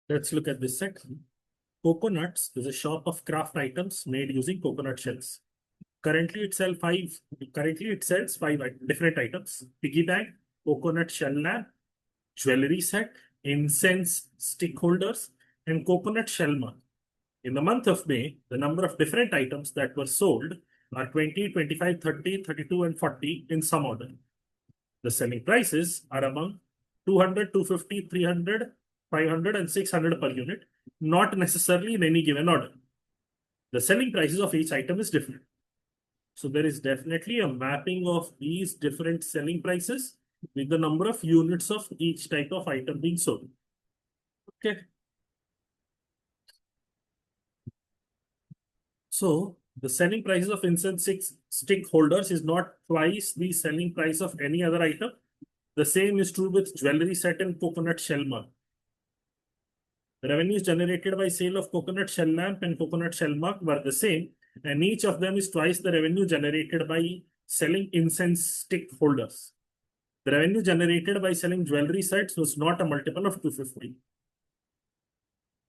Let's look at this set. Coconuts is a shop of craft items made using coconut shells. Currently, it sells five different items: piggy bank, coconut shell lamp, jewelry set, incense stick holders, and coconut shell mug. In the month of May, the number of different items that were sold are 20, 25, 30, 32, and 40 in some order. The selling prices are among 200, 250, 300, 500, and 600 per unit, not necessarily in any given order. The selling prices of each item is different. So there is definitely a mapping of these different selling prices with the number of units of each type of item being sold. Okay. So the selling prices of incense stick holders is not twice the selling price of any other item. The same is true with jewelry set and coconut shell mug. The revenues generated by sale of coconut shell lamp and coconut shell mug were the same, and each of them is twice the revenue generated by selling incense stick holders. The revenue generated by selling jewelry sets was not a multiple of 250.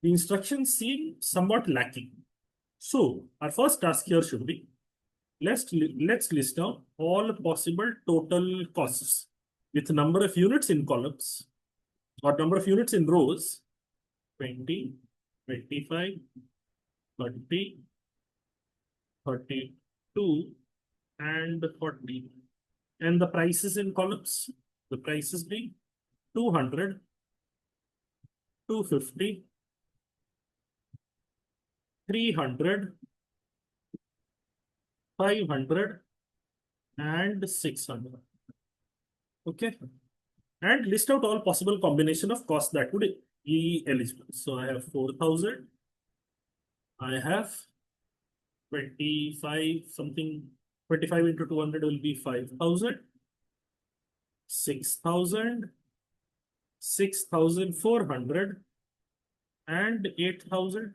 The instructions seem somewhat lacking. So our first task here should be, let's list down all possible total costs with number of units in columns or number of units in rows: 20, 25, 30, 32, and 40. And the prices in columns, the prices being 200, 250, 300, 500, and 600. Okay. And list out all possible combination of costs that would be eligible. So I have 4,000. I have 25 something. 25 into 200 will be 5,000. 6,000. 6,400. And 8,000.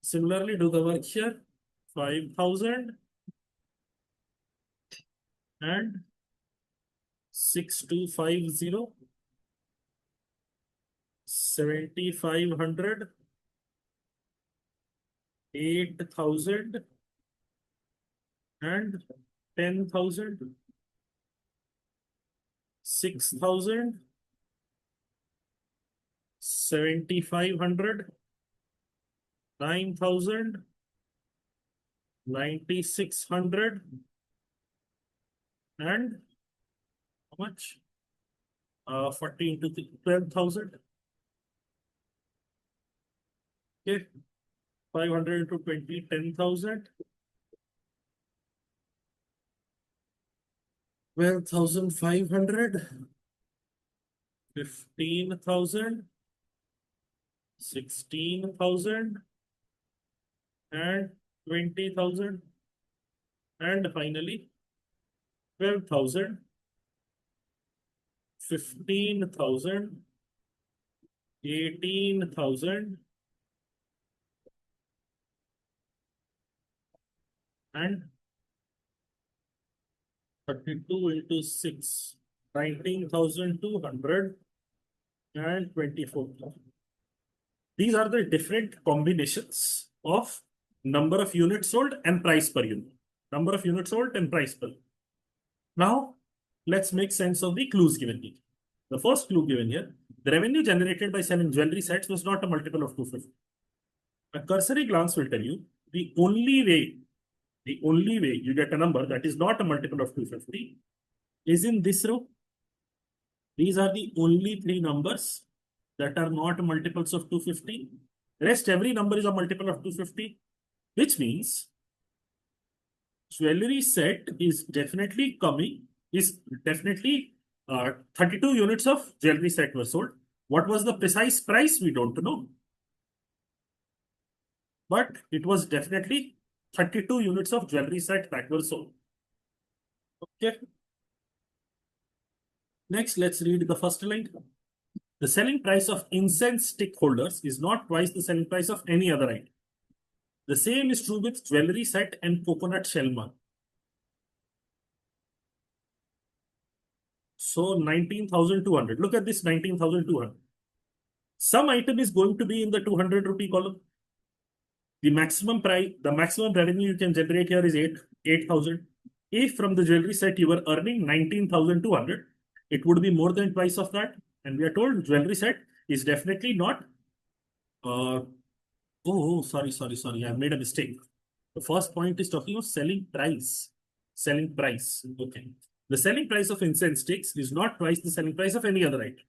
Similarly, do the work here. 5,000. And 6,250. 7,500. 8,000 and 10,000, 6,000, 7,500, 9,000, 9,600, and how much? 40 into 12,000. Okay. 500 into 20, 10,000. 12,500. 15,000. 16,000. And 20,000. And finally, 12,000. 15,000. 18,000. And 32 into 6, 19,200 and 24,000. These are the different combinations of number of units sold and price per unit. Number of units sold and price per unit. Now, let's make sense of the clues given here. The first clue given here, the revenue generated by selling jewelry sets was not a multiple of 250. A cursory glance will tell you the only way you get a number that is not a multiple of 250 is in this row. These are the only three numbers that are not multiples of 250. Rest every number is a multiple of 250, which means jewelry set is definitely 32 units of jewelry set were sold. What was the precise price? We don't know. But it was definitely 32 units of jewelry set that were sold. Okay. Next, let's read the first line. The selling price of incense stick holders is not twice the selling price of any other item. The same is true with jewelry set and coconut shell mug. So 19,200. Look at this 19,200. Some item is going to be in the 200 rupee column. The maximum price, the maximum revenue you can generate here is 8,000. If from the jewelry set you were earning 19,200, it would be more than twice of that. And we are told jewelry set is definitely not. Sorry. I made a mistake. The first point is talking of selling price. Selling price. Okay. The selling price of incense sticks is not twice the selling price of any other item.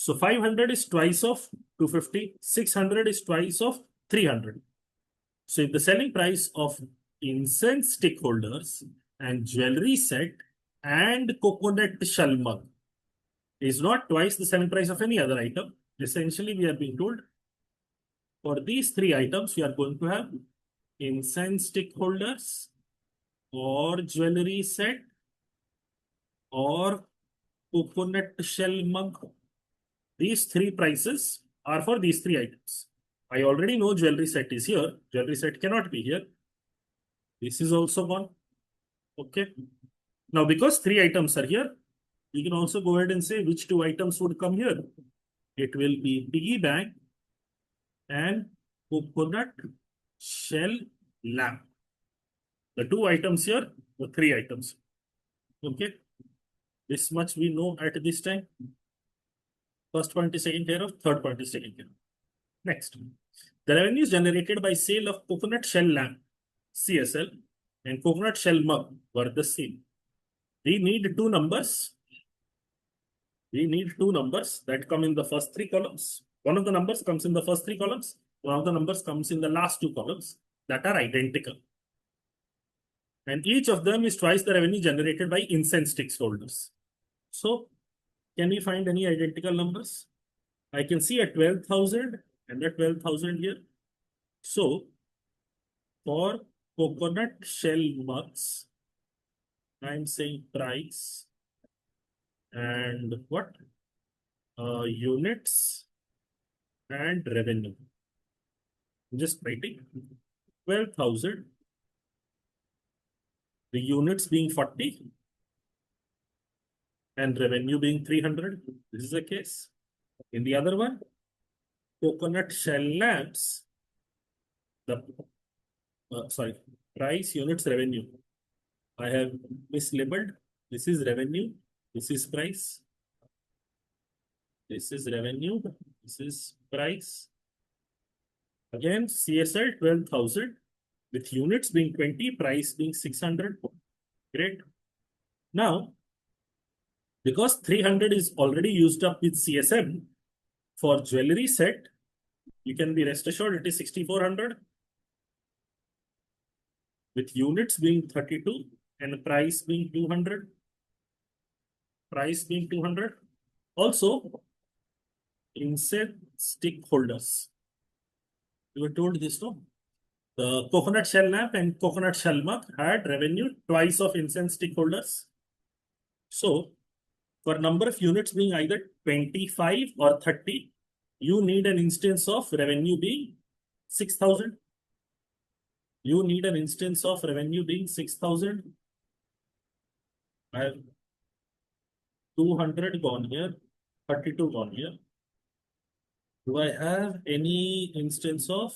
So 500 is twice of 250. 600 is twice of 300. So if the selling price of incense stick holders and jewelry set and coconut shell mug is not twice the selling price of any other item, essentially we are being told for these three items, we are going to have incense stick holders or jewelry set or coconut shell mug. These three prices are for these three items. I already know jewelry set is here. Jewelry set cannot be here. This is also gone. Okay. Now, because three items are here, you can also go ahead and say which two items would come here. It will be piggy bank and coconut shell lamp. The two items here, the three items. Okay. This much we know at this time. First point is taken care of. Third point is taken care of. Next. The revenues generated by sale of coconut shell lamp, CSL, and coconut shell mug were the same. We need two numbers. We need two numbers that come in the first three columns. One of the numbers comes in the first three columns. One of the numbers comes in the last two columns that are identical. And each of them is twice the revenue generated by incense sticks holders. So, can we find any identical numbers? I can see a 12,000 and a 12,000 here. So, for coconut shell mugs, I'm saying price and what? Units and revenue. I'm just writing 12,000. The units being 40 and revenue being 300. This is the case. In the other one, coconut shell lamps, the price, units, revenue. I have mislabeled. This is revenue. This is price. This is revenue. This is price. Again, CSL 12,000 with units being 20, price being 600. Great. Now, because 300 is already used up with CSM, for jewelry set, you can be rest assured it is 6,400 with units being 32 and price being 200. Price being 200. Also, incense stick holders. We were told this, no? The coconut shell lamp and coconut shell mug had revenue twice of incense stick holders. So, for number of units being either 25 or 30, you need an instance of revenue being 6,000. You need an instance of revenue being 6,000. I have 200 gone here, 32 gone here. Do I have any instance of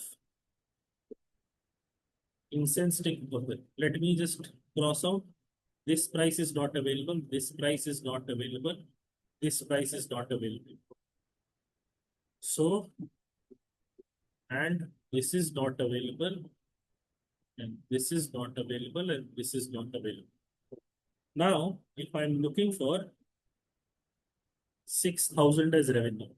incense stick? Let me just cross out. This price is not available. This price is not available. This price is not available. So, and this is not available. And this is not available. And this is not available. Now, if I'm looking for 6,000 as revenue.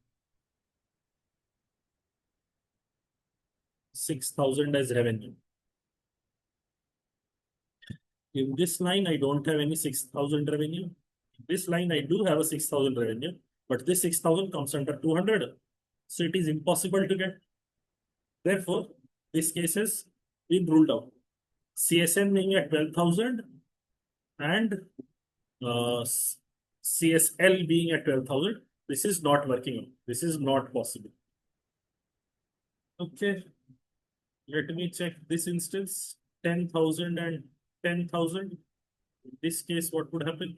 6,000 as revenue. In this line, I don't have any 6,000 revenue. In this line, I do have a 6,000 revenue, but this 6,000 comes under 200. So it is impossible to get. Therefore, this case has been ruled out. CSM being at 12,000 and CSL being at 12,000. This is not working out. This is not possible. Okay. Let me check this instance. 10,000 and 10,000. In this case, what would happen?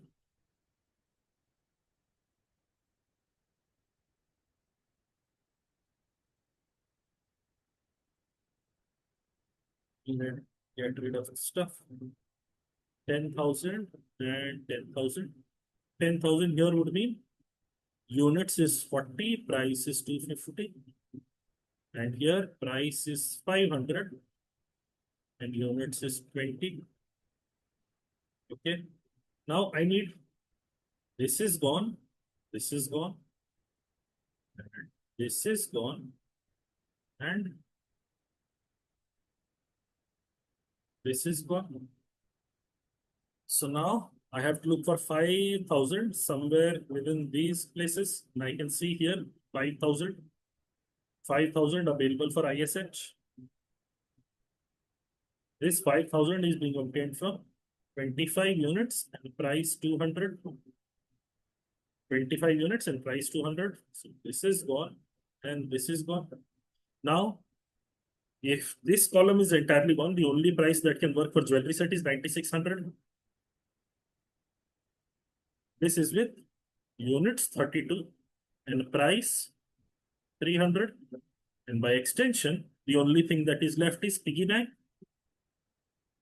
Let's get rid of stuff. 10,000 and 10,000. 10,000 here would mean units is 40, price is 250. And here price is 500 and units is 20. Okay. Now I need, this is gone, this is gone, this is gone, and this is gone. So now I have to look for 5,000 somewhere within these places. And I can see here 5,000. 5,000 available for ISH. This 5,000 is being obtained from 25 units and price 200. 25 units and price 200. So this is gone and this is gone. Now, if this column is entirely gone, the only price that can work for jewelry set is 9,600. This is with units 32 and price 300. And by extension, the only thing that is left is piggy bank.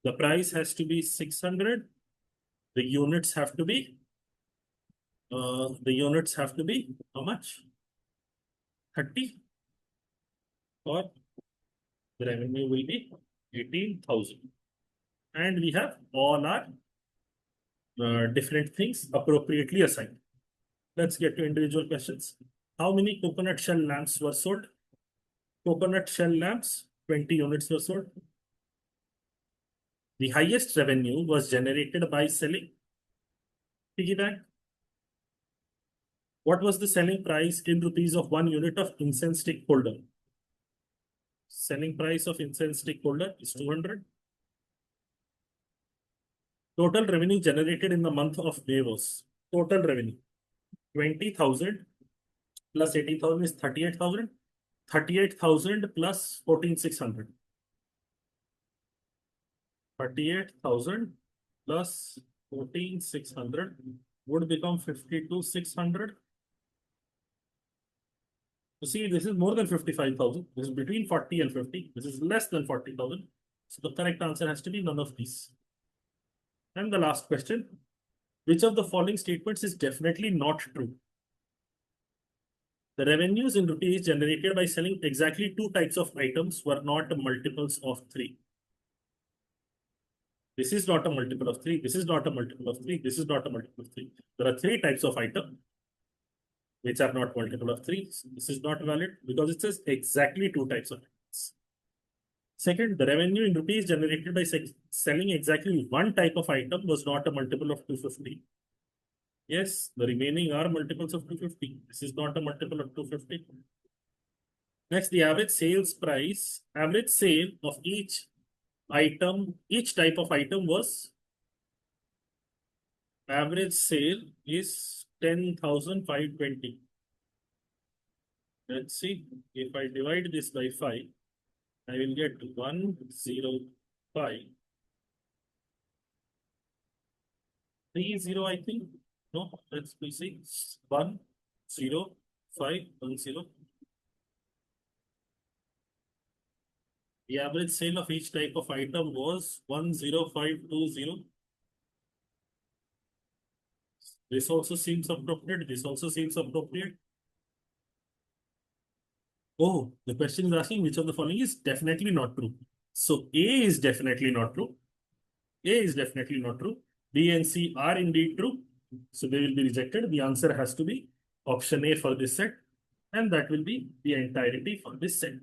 The price has to be 600. The units have to be how much? 30. Or the revenue will be 18,000. And we have all our different things appropriately assigned. Let's get to individual questions. How many coconut shell lamps were sold? Coconut shell lamps, 20 units were sold. The highest revenue was generated by selling piggy bank. What was the selling price in rupees of 1 unit of incense stick holder? Selling price of incense stick holder is 200. Total revenue generated in the month of May was total revenue 20,000 plus 18,000 is 38,000. 38,000 plus 14,600. 38,000 plus 14,600 would become 52,600. You see, this is more than 55,000. This is between 40 and 50. This is less than 40,000. So the correct answer has to be none of these. And the last question, which of the following statements is definitely not true? The revenues in rupees generated by selling exactly 2 types of items were not multiples of 3. This is not a multiple of 3. This is not a multiple of 3. This is not a multiple of 3. There are 3 types of item which are not multiple of 3. So this is not valid because it says exactly 2 types of items. Second, the revenue in rupees generated by selling exactly 1 type of item was not a multiple of 250. Yes, the remaining are multiples of 250. This is not a multiple of 250. Next, the average sales price, average sale of each item, each type of item was, average sale is 10,520. Let's see, if I divide this by 5, I will get 105. 30, I think. No, let's see. 10510. The average sale of each type of item was 10520. This also seems appropriate. This also seems appropriate. Oh, the question is asking which of the following is definitely not true. So A is definitely not true. A is definitely not true. B and C are indeed true. So they will be rejected. The answer has to be option A for this set. And that will be the entirety for this set.